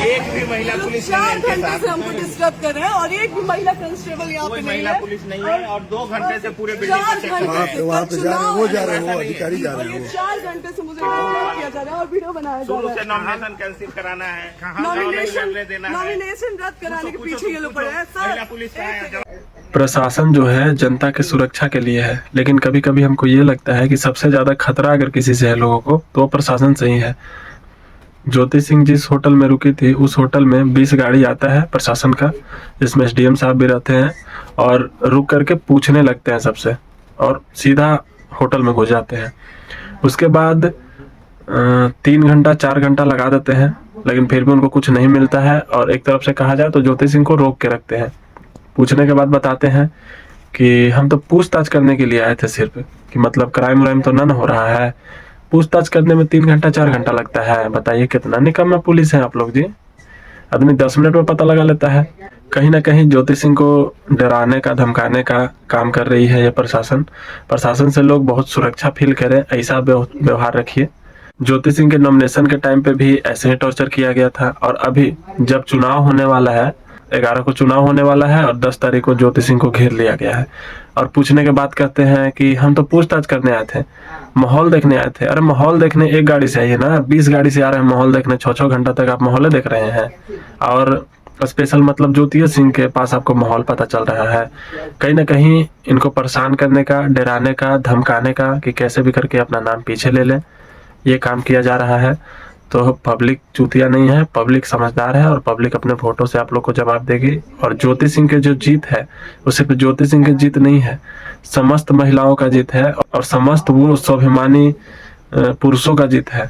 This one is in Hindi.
एक भी महिला पुलिस नहीं 4 है इनके घंटे साथ। से हमको डिस्टर्ब कर रहे हैं और एक भी महिला कांस्टेबल यहाँ पे कोई नहीं महिला है। पुलिस नहीं है और 2 घंटे से पूरे बिल्डिंग को 4 चेक कर रहे घंटे हैं। वहाँ पे जा रहे हैं, वो जा रहे हैं, वो ऐसा नहीं है। अधिकारी जा और रहे ये हैं। 4 घंटे से मुझे डिस्टर्ब किया जा रहा है और वीडियो बनाया जा शुरू रहा से है। नॉमिनेशन कैंसिल कराना है, नॉमिनेशन देना है। नॉमिनेशन रद्द कराने के पीछे ये लोग पड़े हैं महिला सर। पुलिस का है। प्रशासन जो है जनता के सुरक्षा के लिए है, लेकिन कभी कभी हमको ये लगता है कि सबसे ज्यादा खतरा अगर किसी से है लोगों को तो वो प्रशासन से ही है। ज्योति सिंह जिस होटल में रुकी थी उस होटल में 20 गाड़ी आता है प्रशासन का, जिसमें SDM साहब भी रहते हैं और रुक करके पूछने लगते हैं सबसे और सीधा होटल में घुस जाते हैं। उसके बाद 3 घंटा 4 घंटा लगा देते हैं, लेकिन फिर भी उनको कुछ नहीं मिलता है। और एक तरफ से कहा जाए तो ज्योति सिंह को रोक के रखते हैं। पूछने के बाद बताते हैं कि हम तो पूछताछ करने के लिए आए थे सिर्फ, कि मतलब क्राइम व्राइम तो न हो रहा है। पूछताछ करने में 3 घंटा 4 घंटा लगता है। बताइए कितना निकम्मा पुलिस है आप लोग जी। आदमी 10 मिनट में पता लगा लेता है। कहीं ना कहीं ज्योति सिंह को डराने का धमकाने का काम कर रही है ये प्रशासन। प्रशासन से लोग बहुत सुरक्षा फील करें, ऐसा व्यवहार रखिए। ज्योति सिंह के नॉमिनेशन के टाइम पे भी ऐसे ही टॉर्चर किया गया था और अभी जब चुनाव होने वाला है, 11 को चुनाव होने वाला है और 10 तारीख को ज्योति सिंह को घेर लिया गया है। और पूछने के बाद कहते हैं कि हम तो पूछताछ करने आए थे, माहौल देखने आए थे। अरे माहौल देखने एक गाड़ी से आइए ना, 20 गाड़ी से आ रहे हैं माहौल देखने। 6-6 घंटा तक आप माहौल देख रहे हैं और स्पेशल मतलब ज्योति सिंह के पास आपको माहौल पता चल रहा है। कहीं ना कहीं इनको परेशान करने का, डराने का, धमकाने का कि कैसे भी करके अपना नाम पीछे ले लें, ये काम किया जा रहा है। तो पब्लिक चूतिया नहीं है, पब्लिक समझदार है और पब्लिक अपने वोटों से आप लोग को जवाब देगी। और ज्योति सिंह की जो जीत है वो सिर्फ ज्योति सिंह की जीत नहीं है, समस्त महिलाओं का जीत है और समस्त वो स्वाभिमानी पुरुषों का जीत है।